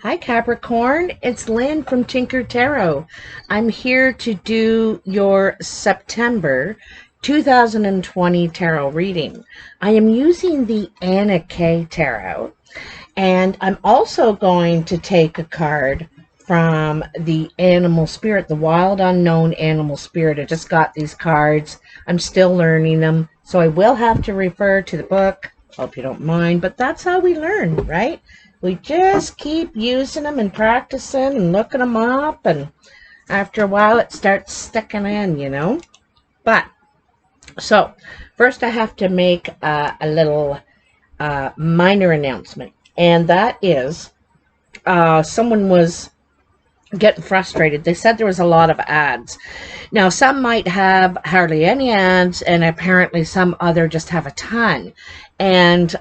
Hi Capricorn, it's Lynn from Tinker Tarot. I'm here to do your September 2020 tarot reading. I am using the Anna K Tarot, and I'm also going to take a card from the animal spirit, the wild unknown animal spirit. I just got these cards. I'm still learning them, so I will have to refer to the book. Hope you don't mind, but that's how we learn, right? We just keep using them and practicing and looking them up, and after a while it starts sticking in. But, so, first I have to make a little minor announcement, and that is someone was getting frustrated. They said there was a lot of ads. Now, some might have hardly any ads, and apparently some other just have a ton. And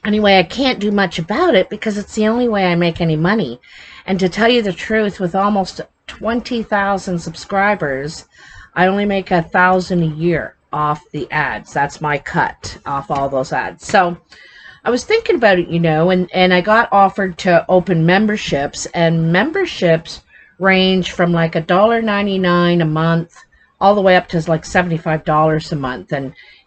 anyway, I can't do much about it because it's the only way I make any money. And to tell you the truth, with almost 20,000 subscribers, I only make 1,000 a year off the ads. That's my cut off all those ads. So I was thinking about it, and I got offered to open memberships, and memberships range from like $1.99 a month all the way up to like $75 a month.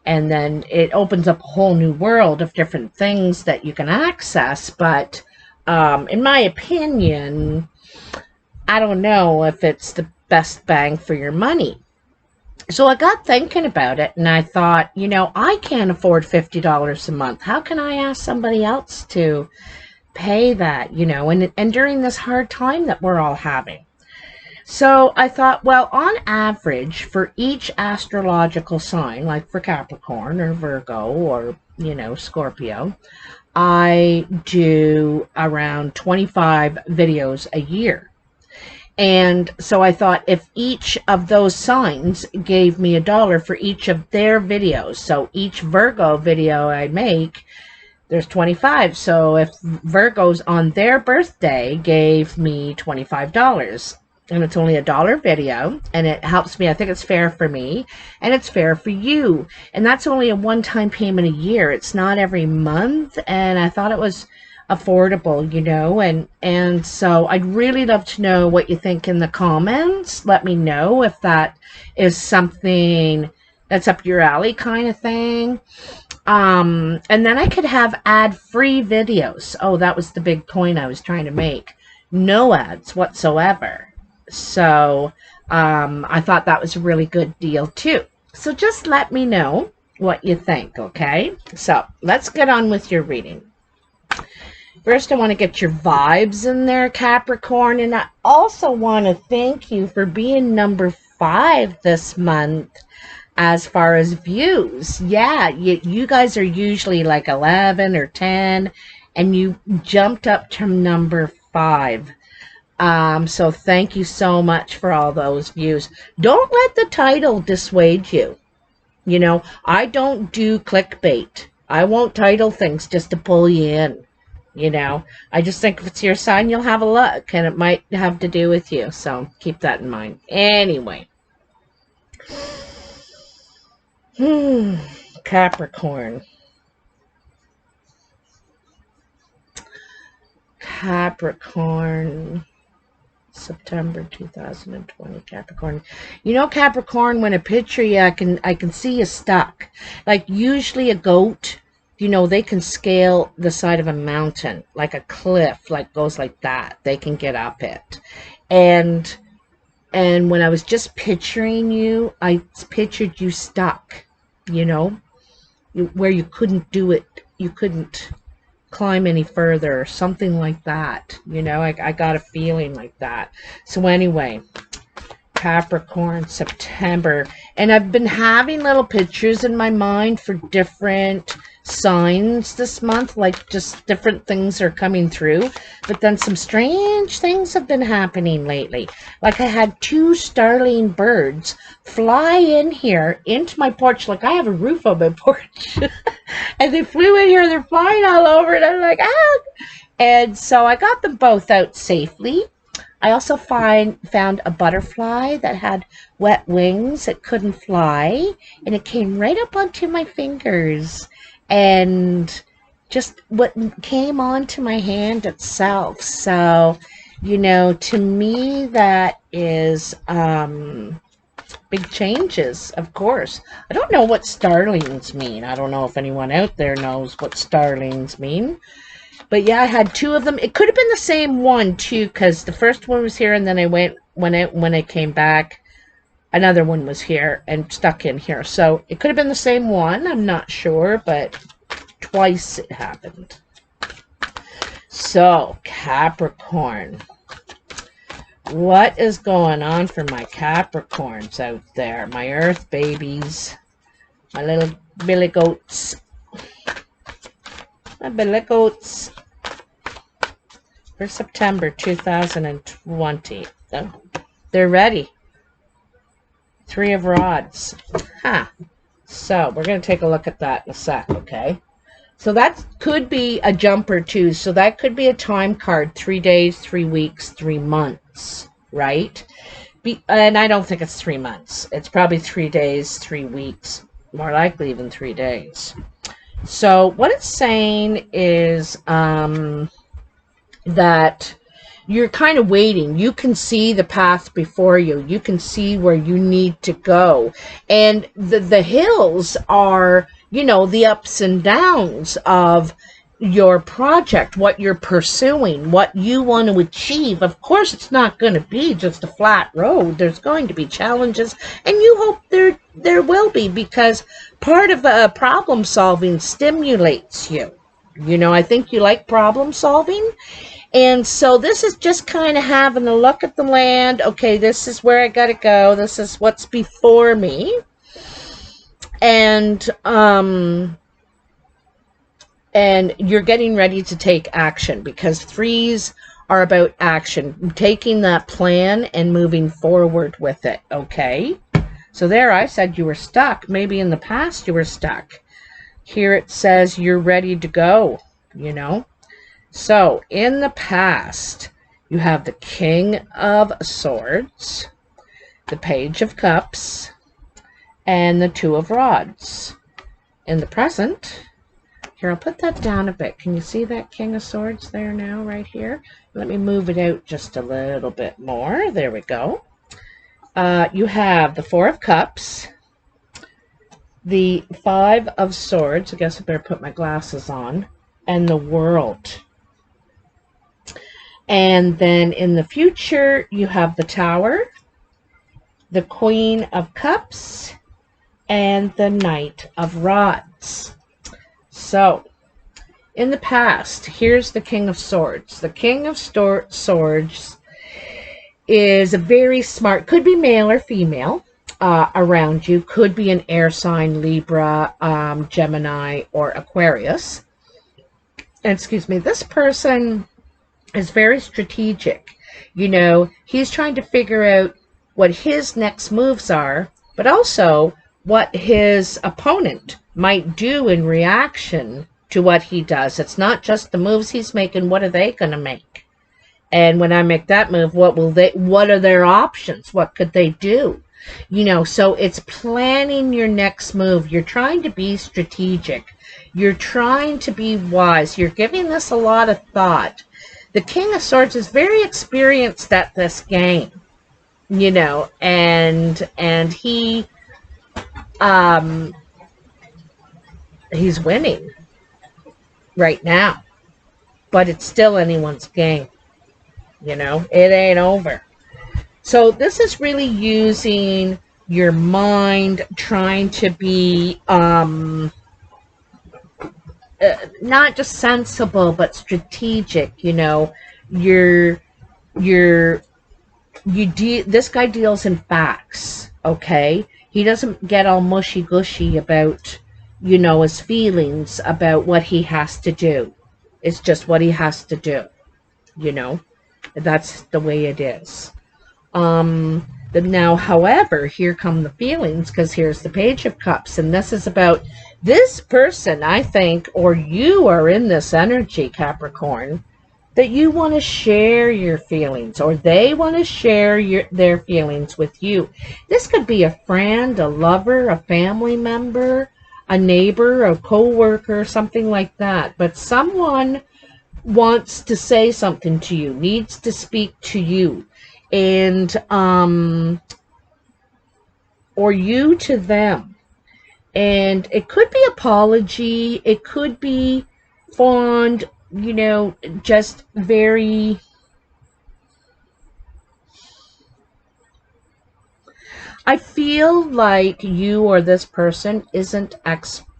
And then it opens up a whole new world of different things that you can access. But in my opinion, I don't know if it's the best bang for your money. So I got thinking about it, and I thought, I can't afford $50 a month. How can I ask somebody else to pay that, and during this hard time that we're all having? So I thought, well, on average, for each astrological sign, like for Capricorn or Virgo or, Scorpio, I do around 25 videos a year. And so I thought if each of those signs gave me $1 for each of their videos, so each Virgo video I make, there's 25. So if Virgos on their birthday gave me $25, and it's only $1 video, and it helps me. I think it's fair for me, and it's fair for you. And that's only a one-time payment a year. It's not every month, and I thought it was affordable, and so I'd really love to know what you think in the comments. Let me know if that is something that's up your alley kind of thing. And then I could have ad-free videos. Oh, that was the big point I was trying to make. No ads whatsoever. So I thought that was a really good deal too. So just let me know what you think, okay? So let's get on with your reading. First, I want to get your vibes in there, Capricorn, and I also want to thank you for being number 5 this month as far as views. Yeah, you guys are usually like 11 or 10, and you jumped up to number 5. So thank you so much for all those views. Don't let the title dissuade you. I don't do clickbait. I won't title things just to pull you in. I just think if it's your sign, you'll have a look, and it might have to do with you. So keep that in mind. Anyway. Capricorn. Capricorn. September 2020, Capricorn. Capricorn, when I picture you, I can see you stuck. Like usually a goat, they can scale the side of a mountain, like a cliff, like goes like that. They can get up it. And when I was just picturing you, I pictured you stuck, where you couldn't do it. You couldn't climb any further or something like that. I got a feeling like that. So anyway, Capricorn, September. And I've been having little pictures in my mind for different signs this month, like just different things are coming through. But then some strange things have been happening lately. Like I had 2 starling birds fly in here into my porch. Like I have a roof on my porch. And they flew in here, they're flying all over, and I'm like, ah! And so I got them both out safely. I also found a butterfly that had wet wings. It couldn't fly, and it came right up onto my fingers. And just what came onto my hand itself. So, you know, to me, that is big changes, of course. I don't know what starlings mean. I don't know if anyone out there knows what starlings mean. But yeah, I had 2 of them. It could have been the same one, too, because the first one was here, and then when I came back, another one was here and stuck in here. So it could have been the same one. I'm not sure, but twice it happened. So, Capricorn. What is going on for my Capricorns out there? My Earth babies. My little billy goats. My billy goats. For September 2020. Oh, they're ready. 3 of Rods. Huh. So, we're going to take a look at that in a sec, okay? So that could be a jumper too. So that could be a time card. 3 days, 3 weeks, 3 months, right? And I don't think it's 3 months. It's probably 3 days, 3 weeks, more likely even 3 days. So what it's saying is that you're kind of waiting. You can see the path before you. You can see where you need to go. And the hills are, you know, the ups and downs of your project, what you're pursuing, what you want to achieve. Of course, it's not going to be just a flat road. There's going to be challenges, and you hope there will be, because part of problem solving stimulates you. You know, I think you like problem solving. And so this is just kind of having a look at the land. Okay, this is where I got to go. This is what's before me. And you're getting ready to take action, because 3s are about action, taking that plan and moving forward with it, okay? So there, I said you were stuck. Maybe in the past you were stuck. Here it says you're ready to go, you know? So, in the past, you have the King of Swords, the Page of Cups, and the 2 of Rods. In the present, here, I'll put that down a bit. Can you see that King of Swords there now, right here? Let me move it out just a little bit more. There we go. You have the 4 of Cups, the 5 of Swords. I guess I better put my glasses on. And the World. And then in the future, you have the Tower, the Queen of Cups, and the Knight of Rods. So, in the past, here's the King of Swords. The King of Swords is a very smart, could be male or female, around you. Could be an air sign, Libra, Gemini, or Aquarius. Excuse me, this person is very strategic. You know, he's trying to figure out what his next moves are, but also what his opponent might do in reaction to what he does. It's not just the moves he's making. What are they going to make? And when I make that move, what are their options? What could they do? You know, so it's planning your next move. You're trying to be strategic. You're trying to be wise. You're giving this a lot of thought. The King of Swords is very experienced at this game, you know, and he's winning right now, but it's still anyone's game, you know, it ain't over. So this is really using your mind, trying to be not just sensible, but strategic. You know, this guy deals in facts, okay? He doesn't get all mushy-gushy about, you know, his feelings about what he has to do. It's just what he has to do, you know? That's the way it is. Now, however, here come the feelings, because here's the Page of Cups, and this is about this person, I think, or you are in this energy, Capricorn, that you want to share your feelings, or they want to share their feelings with you. This could be a friend, a lover, a family member, a neighbor, a co-worker, something like that. But someone wants to say something to you, needs to speak to you, and or you to them. And it could be apology, it could be fond, you know, just very, I feel like you or this person isn't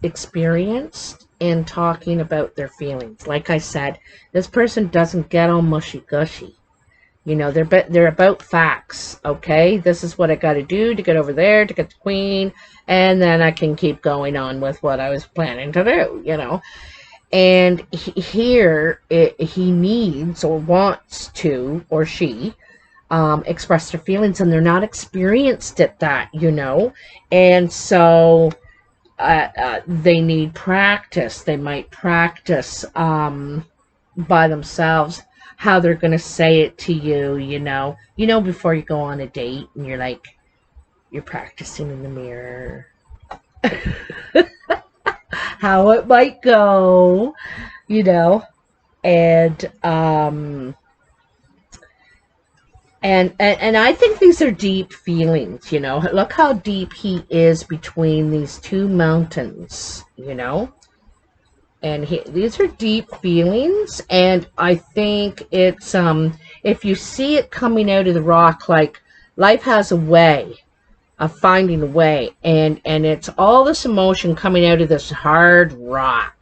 experienced in talking about their feelings. Like I said, this person doesn't get all mushy-gushy. You know, they're about facts, okay? This is what I got to do to get over there, to get the queen, and then I can keep going on with what I was planning to do, you know? And he needs or wants to, or she, express their feelings, and they're not experienced at that, you know? And so they need practice. They might practice by themselves how they're going to say it to you, you know. You know, before you go on a date and you're practicing in the mirror how it might go, you know. And and I think these are deep feelings, you know. Look how deep he is between these two mountains, you know. And these are deep feelings, and I think it's, if you see it coming out of the rock, like life has a way of finding a way, and it's all this emotion coming out of this hard rock,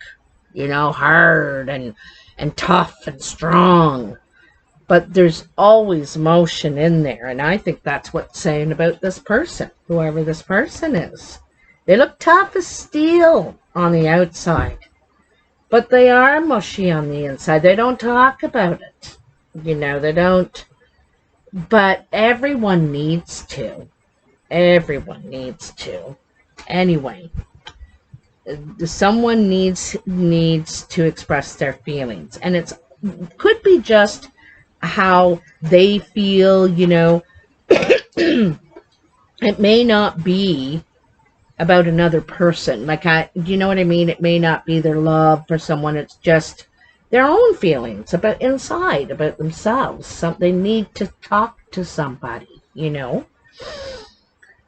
you know, hard and tough and strong. But there's always emotion in there, and I think that's what's saying about this person, whoever this person is. They look tough as steel on the outside, but they are mushy on the inside. They don't talk about it. You know, they don't. But everyone needs to. Everyone needs to. Anyway, someone needs to express their feelings. And it could be just how they feel, you know. It may not be about another person. Like, you know what I mean? It may not be their love for someone. It's just their own feelings about inside, about themselves. They need to talk to somebody, you know.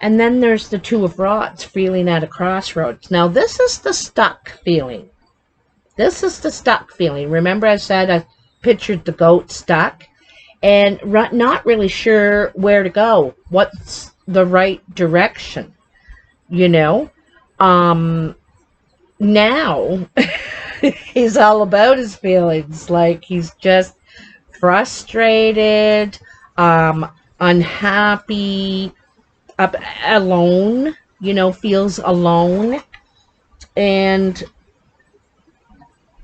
And then there's the Two of Rods, feeling at a crossroads. Now, this is the stuck feeling. This is the stuck feeling. Remember I said I pictured the goat stuck and not really sure where to go. What's the right direction? You know, now he's all about his feelings. Like, he's just frustrated, unhappy, alone, you know, feels alone. And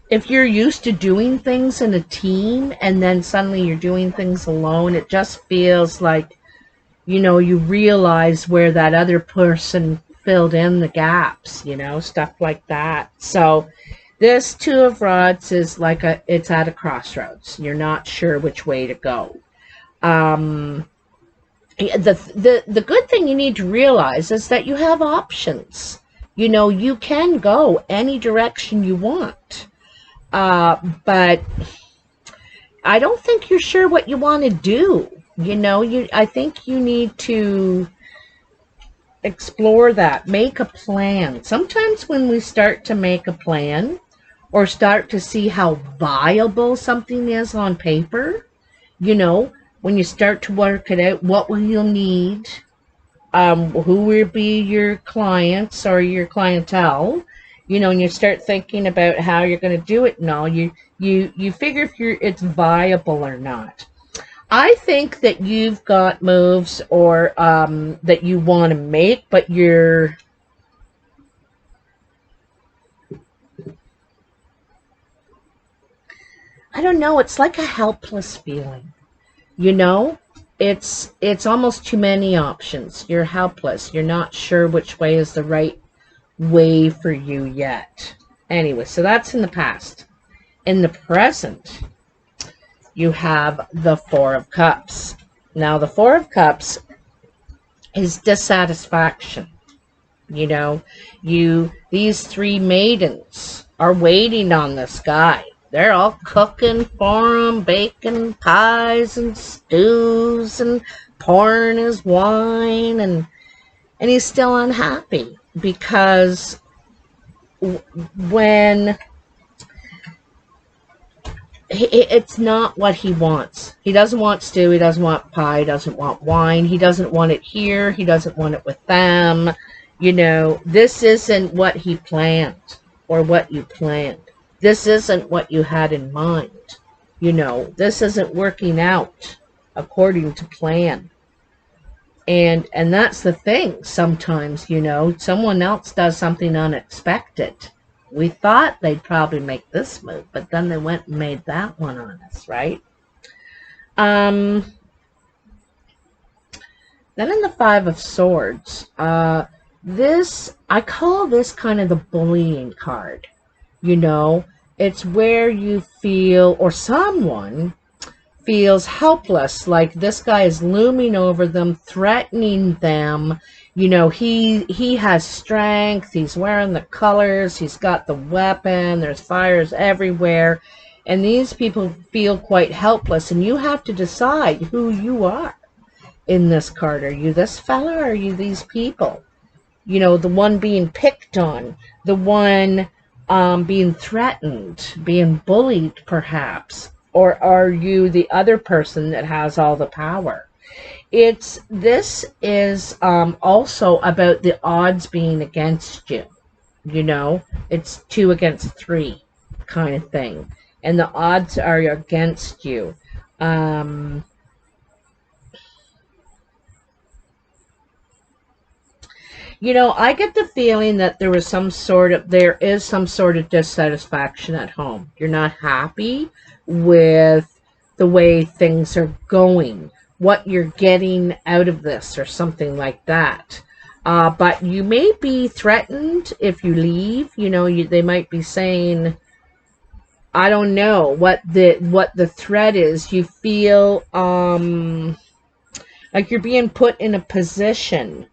if you're used to doing things in a team and then suddenly you're doing things alone, it just feels like, you know, you realize where that other person filled in the gaps, you know, stuff like that. So this Two of Rods is like it's at a crossroads. You're not sure which way to go. The good thing you need to realize is that you have options. You know, you can go any direction you want. But I don't think you're sure what you want to do. You know, I think you need to explore that. Make a plan. Sometimes when we start to make a plan or start to see how viable something is on paper, you know, when you start to work it out, what will you need? Who will be your clients or your clientele? You know, and you start thinking about how you're going to do it and all. You figure if it's viable or not. I think that you've got moves or that you want to make, but I don't know, it's like a helpless feeling. You know, it's almost too many options. You're helpless. You're not sure which way is the right way for you yet. Anyway, so that's in the past. In the present, you have the Four of Cups. Now, the Four of Cups is dissatisfaction. You know, these three maidens are waiting on this guy. They're all cooking for him, baking pies and stews and pouring his wine, and he's still unhappy because when it's not what he wants. He doesn't want stew, he doesn't want pie, he doesn't want wine, he doesn't want it here, he doesn't want it with them. You know, this isn't what he planned or what you planned. This isn't what you had in mind. You know, this isn't working out according to plan. And that's the thing. Sometimes, you know, someone else does something unexpected. We thought they'd probably make this move, but then they went and made that one on us, right? Then in the Five of Swords, I call this kind of the bullying card. You know, it's where you feel, or someone feels helpless, like this guy is looming over them, threatening them. You know, he has strength, he's wearing the colors, he's got the weapon, there's fires everywhere, and these people feel quite helpless, and you have to decide who you are in this card. Are you this fella, or are you these people? You know, the one being picked on, the one being threatened, being bullied perhaps, or are you the other person that has all the power? This is also about the odds being against you. You know, it's 2 against 3 kind of thing, and the odds are against you. You know, I get the feeling that there is some sort of dissatisfaction at home. You're not happy with the way things are going, what you're getting out of this, or something like that. But you may be threatened if you leave. You know, they might be saying, I don't know what the threat is. You feel like you're being put in a position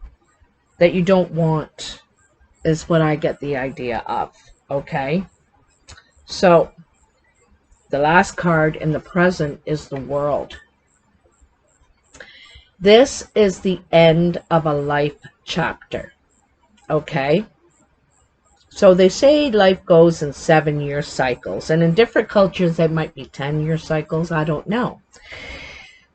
that you don't want, is what I get the idea of. Okay? So, the last card in the present is the World. This is the end of a life chapter. Okay? So they say life goes in 7-year cycles, and in different cultures they might be 10-year cycles, I don't know.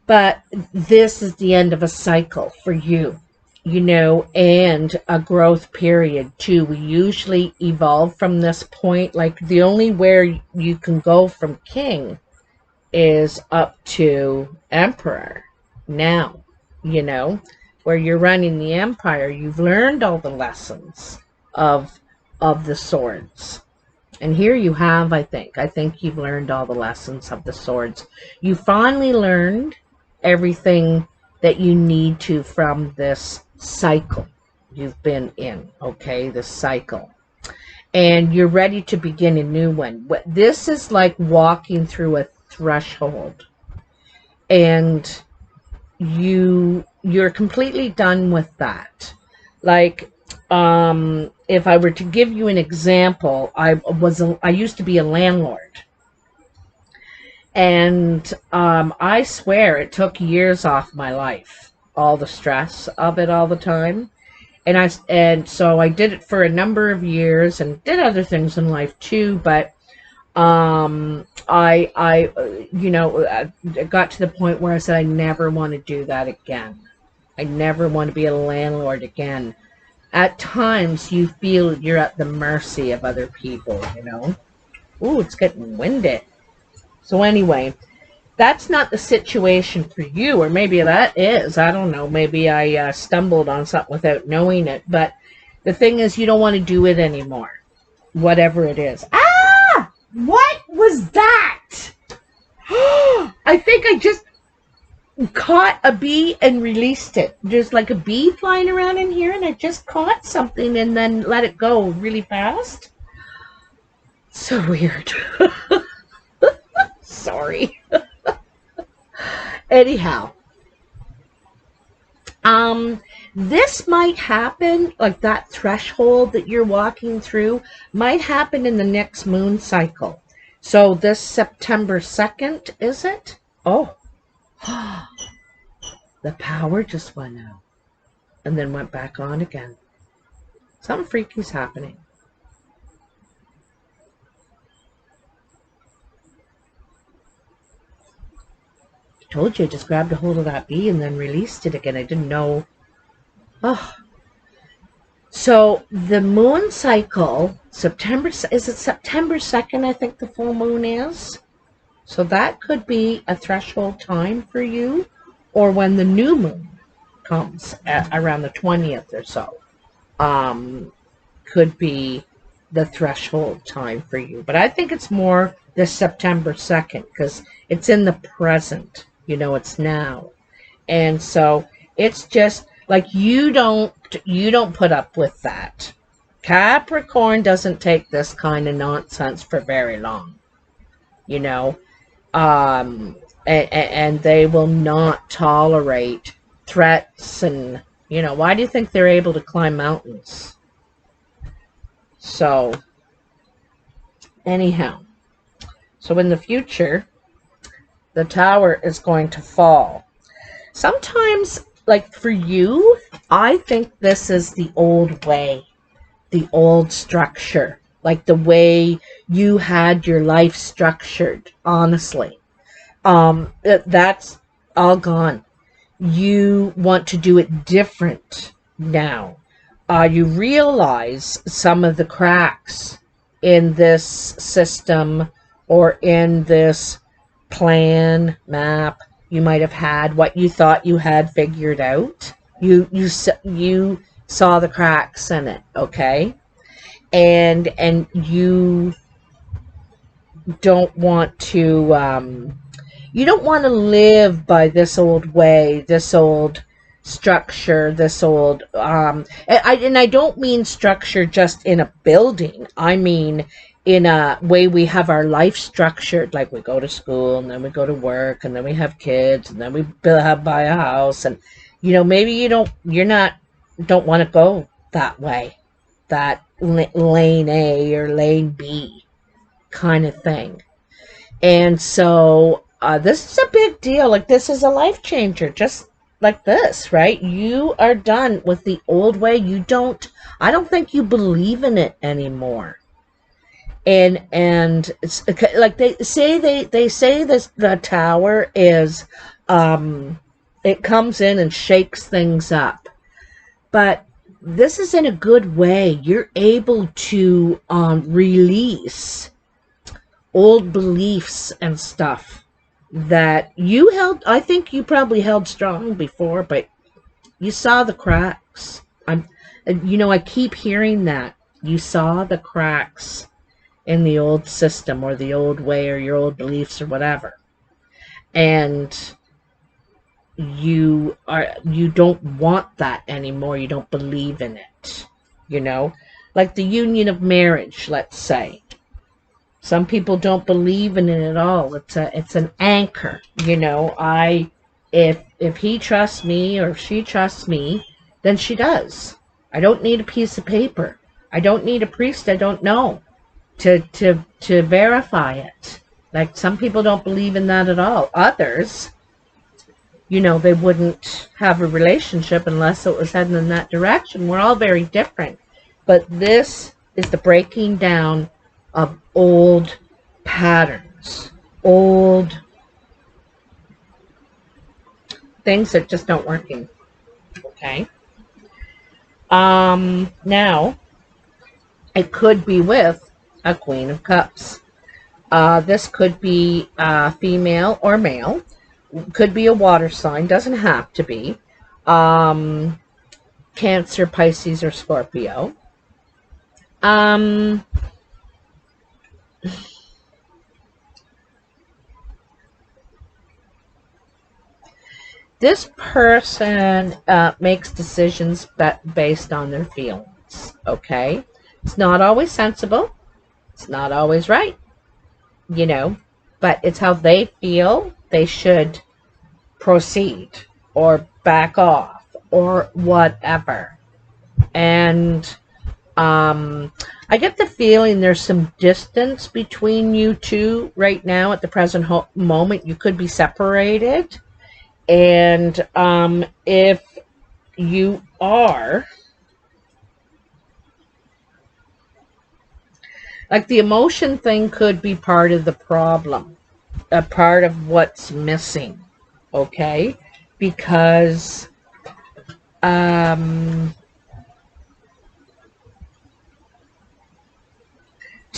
But this is the end of a cycle for you. You know, and a growth period too. We usually evolve from this point. Like, the only where you can go from king is up to emperor now. You know, where you're running the empire, you've learned all the lessons of the swords, and here you have, I think you've learned all the lessons of the swords. You finally learned everything that you need to from this cycle you've been in. Okay, this cycle, and you're ready to begin a new one. This is like walking through a threshold, and you're completely done with that. Like, if I were to give you an example, I used to be a landlord, and I swear it took years off my life, all the stress of it all the time. And so I did it for a number of years and did other things in life too, but I got to the point where I said I never want to do that again. I never want to be a landlord again. At times you feel you're at the mercy of other people, you know. Ooh, it's getting windy. So anyway, that's not the situation for you, or maybe that is. I don't know. Maybe I stumbled on something without knowing it. But the thing is, you don't want to do it anymore, whatever it is. Ah! What was that? I think I just caught a bee and released it. There's like a bee flying around in here, and I just caught something and then let it go really fast. So weird. Sorry. Anyhow, This might happen, like that threshold that you're walking through might happen in the next moon cycle. So this September 2nd, is it? Oh, the power just went out and then went back on again. Something freaky's happening. I told you, I just grabbed a hold of that bee and then released it again. I didn't know. Oh. So the moon cycle, is it September 2nd, I think the full moon is? So that could be a threshold time for you, or when the new moon comes around the 20th or so. Could be the threshold time for you. But I think it's more the September 2nd because it's in the present. You know, it's now. And so it's just like you don't put up with that. Capricorn doesn't take this kind of nonsense for very long. You know, and they will not tolerate threats. And you know, why do you think they're able to climb mountains? So anyhow, so in the future the tower is going to fall. Sometimes, like for you, I think this is the old way, the old structure, like the way you had your life structured, honestly. That's all gone. You want to do it different now. You realize some of the cracks in this system or in this plan, map you might have had, what you thought you had figured out. You saw the cracks in it, okay? And you don't want to live by this old way, this old structure, this old and I don't mean structure just in a building. I mean in a way we have our life structured, like we go to school and then we go to work and then we have kids and then we buy a house, and you know, maybe you don't want to go that way, that lane A or lane B kind of thing. And so this is a big deal. Like, this is a life changer, just like this, right? You are done with the old way. I don't think you believe in it anymore. And it's like they say this, the tower is it comes in and shakes things up, but this is in a good way. You're able to release old beliefs and stuff that you held. I think you probably held strong before, but you saw the cracks. I keep hearing that you saw the cracks in the old system or the old way or your old beliefs or whatever, and you don't want that anymore. You don't believe in it, like the union of marriage, let's say. Some people don't believe in it at all. It's an anchor, if he trusts me or if she trusts me, then she does. I don't need a piece of paper. I don't need a priest I don't know to verify it. Like, some people don't believe in that at all. Others, they wouldn't have a relationship unless it was heading in that direction. We're all very different. But this is the breaking down of old patterns, old things that just don't working. Okay. Now, it could be with a Queen of Cups. This could be female or male. Could be a water sign. Doesn't have to be. Cancer, Pisces, or Scorpio. This person makes decisions based on their feelings, okay? It's not always sensible. It's not always right, but it's how they feel they should proceed or back off or whatever. And I get the feeling there's some distance between you two right now at the present moment. You could be separated. And if you are, like, the emotion thing could be part of the problem, a part of what's missing, okay? Because to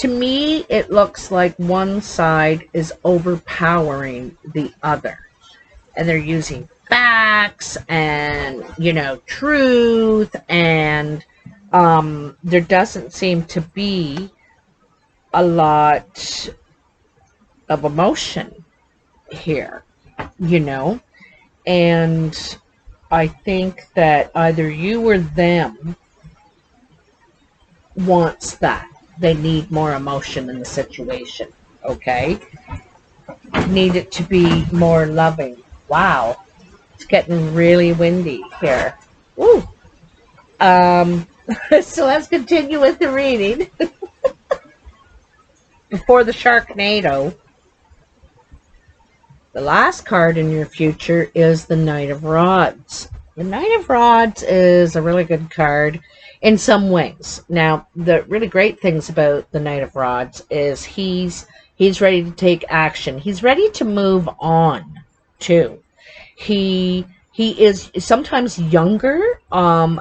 me, it looks like one side is overpowering the other. And they're using facts and, truth. And there doesn't seem to be a lot of emotion here, And I think that either you or them wants that. They need more emotion in the situation, okay? Need it to be more loving. Wow, it's getting really windy here. Woo. So let's continue with the reading. Before the Sharknado, the last card in your future is the Knight of Rods. The Knight of Rods is a really good card in some ways. Now, the really great things about the Knight of Rods is he's ready to take action. He's ready to move on, too. He is sometimes younger.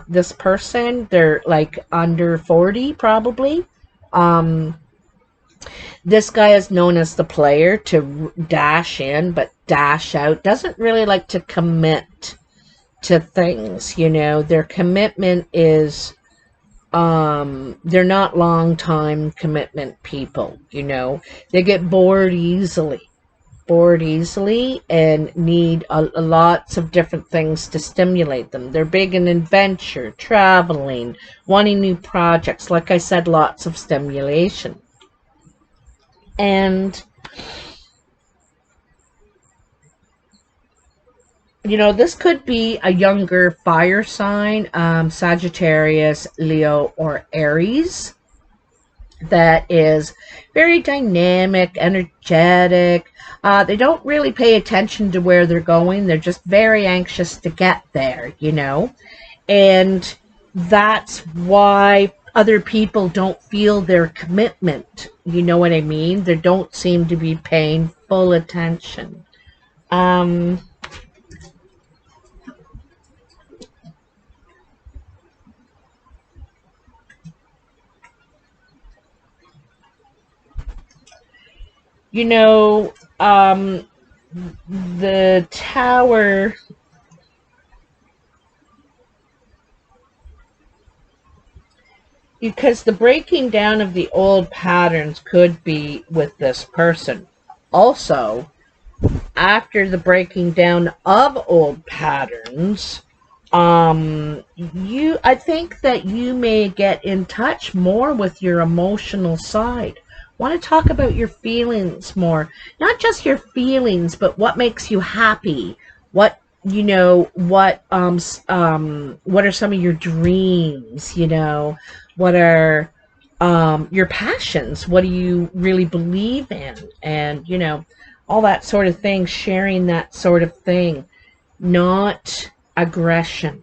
This person, they're like under 40, probably. This guy is known as the player, to dash in but dash out. Doesn't really like to commit to things, Their commitment is, they're not long time commitment people, They get bored easily and need lots of different things to stimulate them. They're big in adventure, traveling, wanting new projects. Like I said, lots of stimulation. And, this could be a younger fire sign, Sagittarius, Leo, or Aries, that is very dynamic, energetic. They don't really pay attention to where they're going. They're just very anxious to get there, And that's why other people don't feel their commitment. You know what I mean? They don't seem to be paying full attention. The Tower, because the breaking down of the old patterns could be with this person. Also, after the breaking down of old patterns, I think that you may get in touch more with your emotional side. Want to talk about your feelings more. Not just your feelings, but what makes you happy. What what are some of your dreams, what are your passions, what do you really believe in, and all that sort of thing, sharing that sort of thing. Not aggression.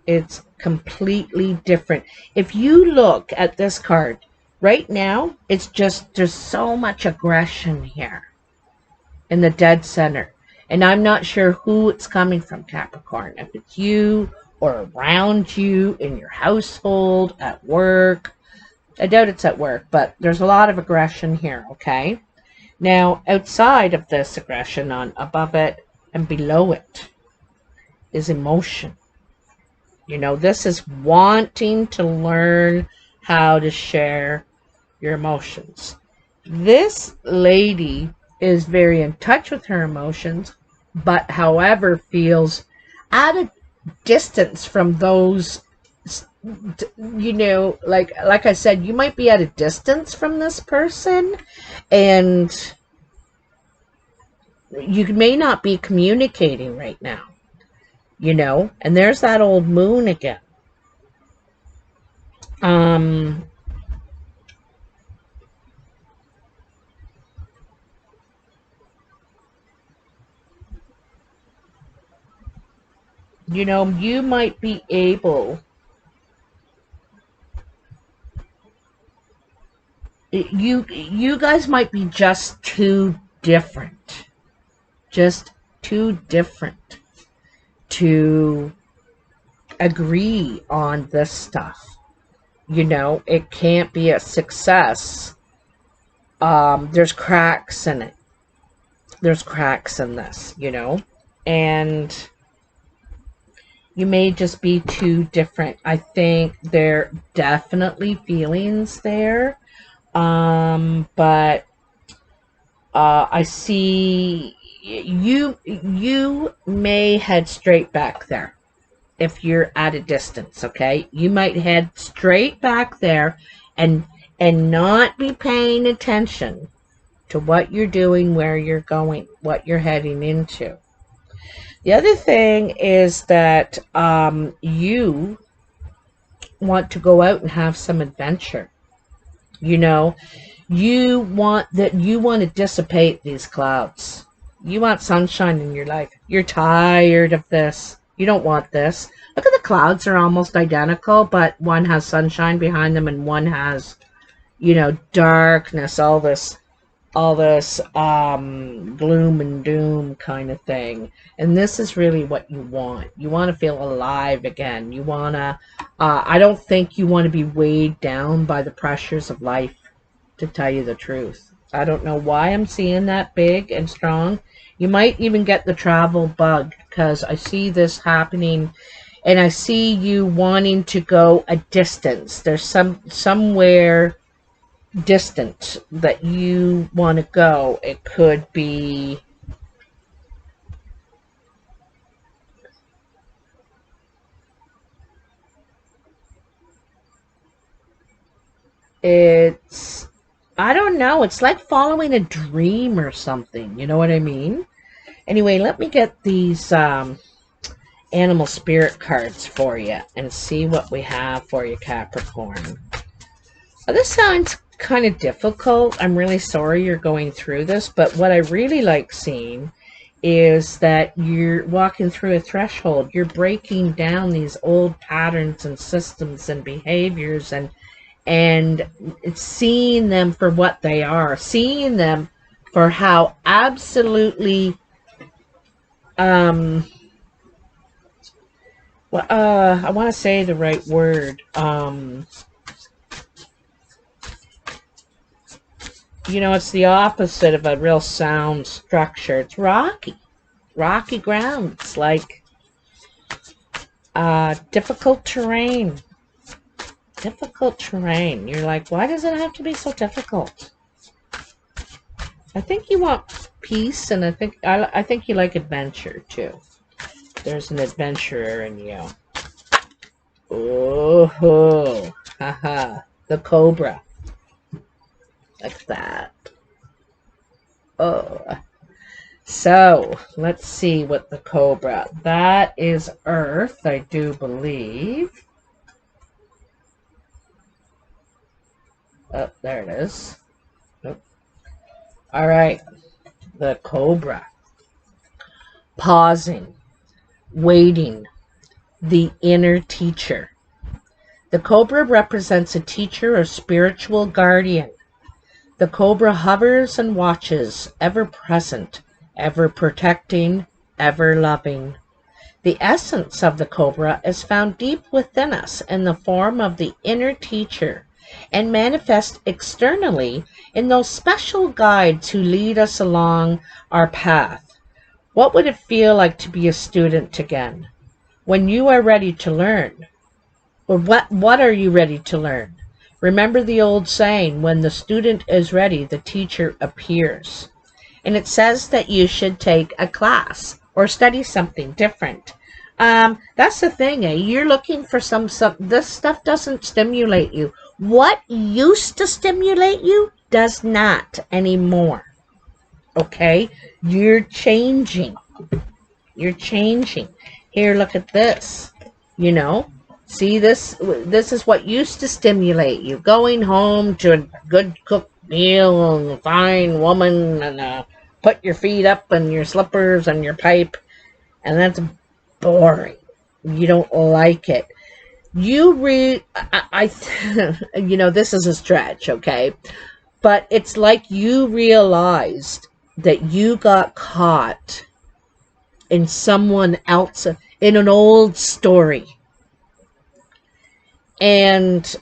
It's completely different. If you look at this card right now, it's just, there's so much aggression here in the dead center. And I'm not sure who it's coming from, Capricorn. If it's you or around you, in your household, at work. I doubt it's at work, but there's a lot of aggression here, okay? Now, outside of this aggression, on above it and below it, is emotion. This is wanting to learn how to share your emotions. This lady is very in touch with her emotions, but however feels at a distance from those, like I said, you might be at a distance from this person, and you may not be communicating right now. you know, and there's that old moon again. You know, you might be able, you guys might be just too different, just too different to agree on this stuff. You know, it can't be a success. There's cracks in it. There's cracks in this, you know, and you may just be too different. I think there definitely feelings there, but I see you may head straight back there if you're at a distance. Okay, you might head straight back there and not be paying attention to what you're doing, where you're going, what you're heading into. The other thing is that you want to go out and have some adventure. You know, you want to dissipate these clouds. You want sunshine in your life. You're tired of this. You don't want this. Look at the clouds, are almost identical, but one has sunshine behind them and one has, you know, darkness, all this gloom and doom kind of thing. And this is really what you want. You want to feel alive again. You want to, I don't think you want to be weighed down by the pressures of life, to tell you the truth. I don't know why I'm seeing that big and strong. You might even get the travel bug, because I see this happening, and I see you wanting to go a distance. There's somewhere distant that you want to go. It could be I don't know, it's like following a dream or something, you know what I mean? Anyway, let me get these animal spirit cards for you and see what we have for you, Capricorn. This sounds kind of difficult. I'm really sorry you're going through this, but what I really like seeing is that you're walking through a threshold. You're breaking down these old patterns and systems and behaviors, and seeing them for what they are, seeing them for how absolutely I want to say the right word. You know, it's the opposite of a real sound structure. It's rocky ground. It's like difficult terrain. You're like, why does it have to be so difficult? I think you want peace, and I think you like adventure too. There's an adventurer in you. Oh, haha, the cobra. Like that. Oh. So, let's see what the cobra. That is Earth, I do believe. Oh, there it is. Oh. All right. The cobra. Pausing. Waiting. The inner teacher. The cobra represents a teacher or spiritual guardian. The cobra hovers and watches, ever present, ever protecting, ever loving. The essence of the cobra is found deep within us in the form of the inner teacher, and manifest externally in those special guides who lead us along our path. What would it feel like to be a student again? When you are ready to learn? Or what are you ready to learn? Remember the old saying, when the student is ready, the teacher appears. And it says that you should take a class or study something different. That's the thing, you're looking for some, this stuff doesn't stimulate you. What used to stimulate you does not anymore. Okay? You're changing. You're changing. Here, look at this. You know, see this? This is what used to stimulate you. Going home to a good cooked meal and a fine woman, and put your feet up and your slippers and your pipe, and that's boring. You don't like it. You know, this is a stretch, okay? But it's like you realized that you got caught in someone else, in an old story. And,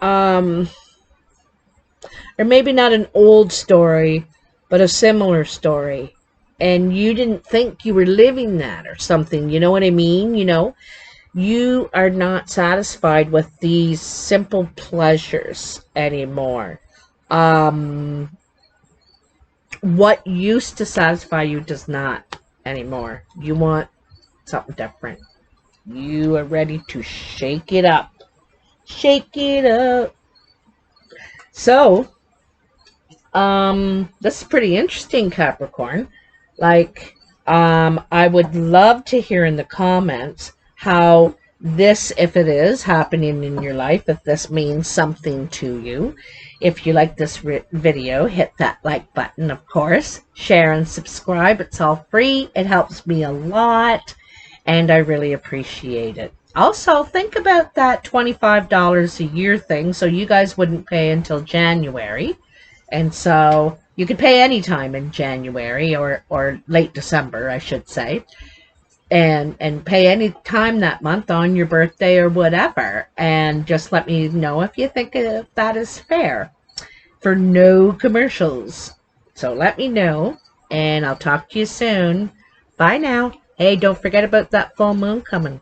or maybe not an old story, but a similar story. And you didn't think you were living that or something. You know what I mean? You know, you are not satisfied with these simple pleasures anymore. What used to satisfy you does not anymore. You want something different. You are ready to shake it up. Shake it up. So, this is pretty interesting, Capricorn. Like, I would love to hear in the comments how this, if it is happening in your life, if this means something to you. If you like this video, hit that like button, of course. Share and subscribe. It's all free. It helps me a lot, and I really appreciate it. Also, think about that $25 a year thing, so you guys wouldn't pay until January. And so you could pay any time in January or late December, I should say. And pay any time that month on your birthday or whatever. And just let me know if you think that is fair, for no commercials. So let me know, and I'll talk to you soon. Bye now. Hey, don't forget about that full moon coming.